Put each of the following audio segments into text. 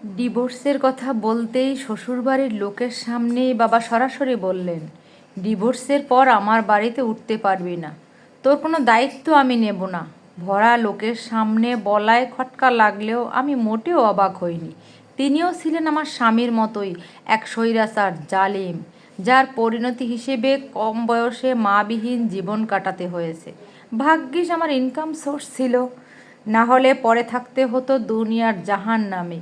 ডিভোর্সের কথা বলতেই শ্বশুরবাড়ির লোকের সামনেই বাবা সরাসরি বললেন, ডিভোর্সের পর আমার বাড়িতে উঠতে পারবি না, তোর কোনো দায়িত্ব আমি নেব না। ভরা লোকের সামনে বলায় খটকা লাগলেও আমি মোটেও অবাক হইনি। তিনিও ছিলেন আমার স্বামীর মতোই এক স্বৈরাচার জালিম, যার পরিণতি হিসেবে কম বয়সে মাবিহীন জীবন কাটাতে হয়েছে। ভাগ্যিস আমার ইনকাম সোর্স ছিল, না হলে পরে থাকতে হতো দুনিয়ার জাহান্নামে।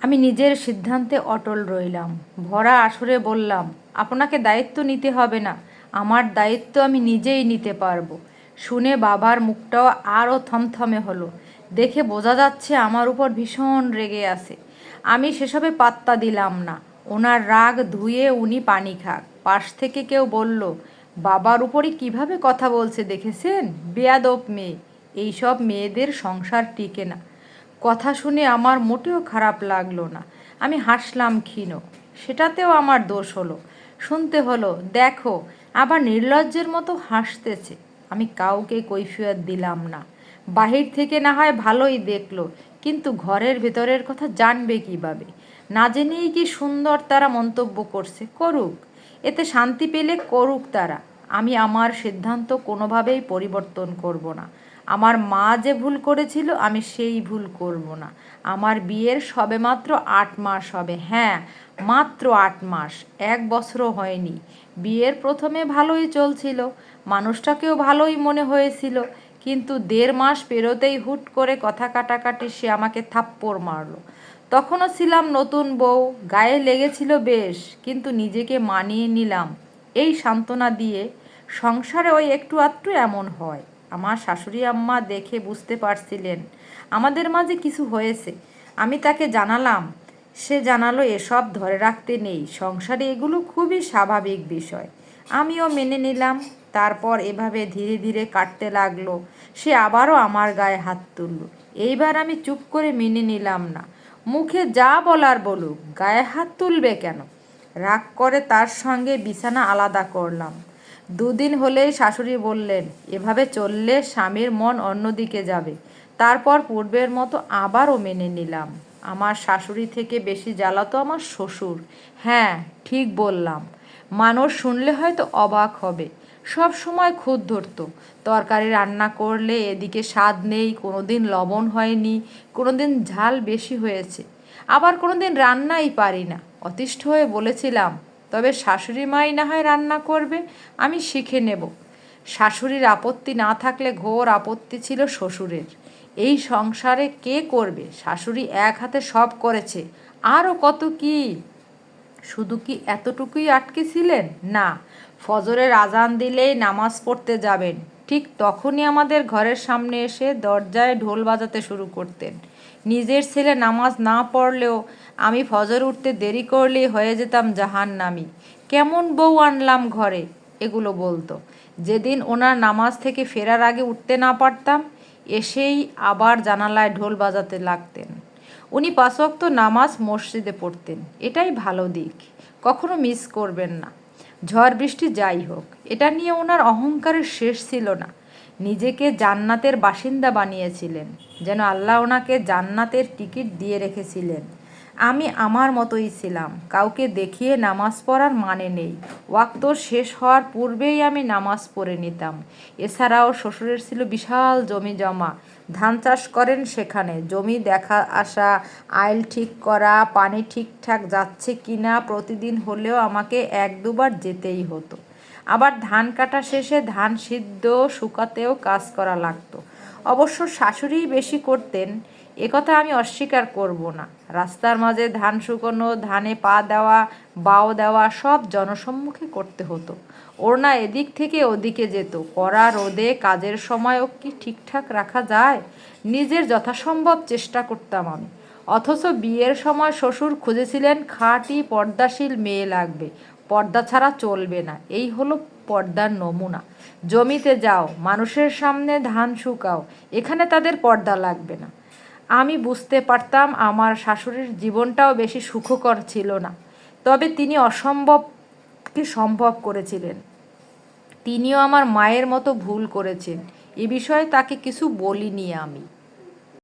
আমি নিজের সিদ্ধান্তে অটল রইলাম। ভরা আসরে বললাম, আপনাকে দায়িত্ব নিতে হবে না, আমার দায়িত্ব আমি নিজেই নিতে পারবো। শুনে বাবার মুখটাও আরও থমথমে হলো। দেখে বোঝা যাচ্ছে আমার উপর ভীষণ রেগে আছে। আমি সেসবে পাত্তা দিলাম না। ওনার রাগ ধুয়ে উনি পানি খাক। পাশ থেকে কেউ বলল, বাবার উপরই কিভাবে কথা বলছে দেখেছেন? বেয়াদব মেয়ে, এইসব মেয়েদের সংসার টিকে না। কথা শুনে আমার মোটেও খারাপ লাগলো না। আমি হাসলাম ক্ষীণ। সেটাতেও আমার দোষ হলো, শুনতে হলো। দেখো, আবার নির্লজ্জের মতো হাসতেছে। আমি কাউকে কৈফিয়ত দিলাম না। বাহির থেকে না হয় ভালোই দেখলো, কিন্তু ঘরের ভেতরের কথা জানবে কিভাবে? না জেনেই কি সুন্দর তারা মন্তব্য করছে, করুক। এতে শান্তি পেলে করুক তারা। আমি আমার সিদ্ধান্ত কোনোভাবেই পরিবর্তন করব না। আমার মা যে ভুল করেছিল আমি সেই ভুল করব না। আমার বিয়ের সবেমাত্র 8 মাস হবে। হ্যাঁ, মাত্র 8 মাস, 1 বছরও হয়নি। বিয়ের প্রথমে ভালোই চলছিল, মানুষটাকেও ভালোই মনে হয়েছিল, কিন্তু 1.5 মাস পেরোতেই হুট করে কথা কাটাকাটি সে আমাকে থাপ্পড় মারল। তখনও ছিলাম নতুন বউ, গায়ে লেগেছিল বেশ, কিন্তু নিজেকে মানিয়ে নিলাম এই সান্ত্বনা দিয়ে। সংসারে ওই একটু আধটু এমন হয়। আমার শাশুড়ি আম্মা দেখে বুঝতে পারছিলেন আমাদের মাঝে কিছু হয়েছে। আমি তাকে জানালাম, সে জানালো এসব ধরে রাখতে নেই, সংসারে এগুলো খুবই স্বাভাবিক বিষয়। আমিও মেনে নিলাম। তারপর এভাবে ধীরে ধীরে কাটতে লাগলো। সে আবারও আমার গায়ে হাত তুলল। এইবার আমি চুপ করে মেনে নিলাম না। মুখে যা বলার বলুক, গায়ে হাত তুলবে কেন? রাগ করে তার সঙ্গে বিছানা আলাদা করলাম। 2 দিন হলেই শাশুড়ি বললেন, এভাবে চললে স্বামীর মন অন্যদিকে যাবে। তারপর পূর্বের মতো আবারও মেনে নিলাম। আমার শাশুড়ি থেকে বেশি জ্বালাতো আমার শ্বশুর। হ্যাঁ, ঠিক বললাম। মানুষ শুনলে হয়তো অবাক হবে। সব সময় খুঁত ধরতো। তরকারি রান্না করলে এদিকে স্বাদ নেই, কোনোদিন লবণ হয়নি, কোনোদিন ঝাল বেশি হয়েছে, আবার কোনোদিন রান্নাই পারি না। অতিষ্ঠ হয়ে বলেছিলাম, তবে শাশুড়ি মাই না হয় রান্না করবে, আমি শিখে নেব। শাশুড়ির আপত্তি না থাকলে ঘোর আপত্তি ছিল শ্বশুরের। এই সংসারে কে করবে? শাশুড়ি এক হাতে সব করেছে, আরও কত কি। শুধু কি এতটুকুই আটকে ছিলেন? না, ফজরের আজান দিলেই নামাজ পড়তে যাবেন, ঠিক তখনই আমাদের ঘরের সামনে এসে দরজায় ঢোল বাজাতে শুরু করতেন। নিজের ছেলে নামাজ না পড়লেও আমি ফজর উঠতে দেরি করলেই হয়ে যেতাম জাহান্নামী। কেমন বউ আনলাম ঘরে, এগুলো বলতো। যেদিন ওনার নামাজ থেকে ফেরার আগে উঠতে না পারতাম, এসেই আবার জানালায় ঢোল বাজাতে লাগতেন। উনি 5 ওয়াক্ত নামাজ মসজিদে পড়তেন, এটাই ভালো দিক, কখনো মিস করবেন না। ঝড় বৃষ্টি যাই হোক, এটা নিয়ে ওনার অহংকারের শেষ ছিল না। নিজেকে জান্নাতের বাসিন্দা বানিয়েছিলেন, যেন আল্লাহ ওনাকে জান্নাতের টিকিট দিয়ে রেখেছিলেন। আমি আমার মতোই ছিলাম, কাউকে দেখিয়ে নামাজ পড়ার মানে নেই। ওয়াক্ত শেষ হওয়ার পূর্বেই আমি নামাজ পড়ে নিতাম। এছাড়াও শ্বশুরের ছিল বিশাল জমি জমা, ধান চাষ করেন সেখানে। জমি দেখা আসা, আইল ঠিক করা, পানি ঠিকঠাক যাচ্ছে কিনা প্রতিদিন হলেও আমাকে 1-2 বার যেতেই হতো। আবার ধান কাটা শেষে ধান সিদ্ধ শুকাতেও কাজ করা লাগতো। অবশ্য শাশুড়িই বেশি করতেন, একথা আমি অস্বীকার করব না। রাস্তার মাঝে ধান শুকোনো, ধানে পা দেওয়া, বাও দেওয়া সব জনসম্মুখে করতে হতো। ওড়না এদিক থেকে ওদিকে যেত। কড়া রোদে কাজের সময়ও কি ঠিকঠাক রাখা যায়? নিজের যথাসম্ভব চেষ্টা করতাম আমি। অথচ বিয়ের সময় শ্বশুর খুঁজেছিলেন খাঁটি পর্দাশীল মেয়ে লাগবে, পর্দা ছাড়া চলবে না, এই হলো পর্দার নমুনা। জমিতে যাও, মানুষের সামনে ধান শুকাও, এখানে তাদের পর্দা লাগবে না। আমি বুঝতে পারতাম আমার শাশুড়ির জীবনটাও বেশি সুখকর ছিল না, তবে তিনি অসম্ভবকে সম্ভব করেছিলেন। তিনিও আমার মায়ের মতো ভুল করেছেন, এ বিষয়ে তাকে কিছু বলিনি আমি।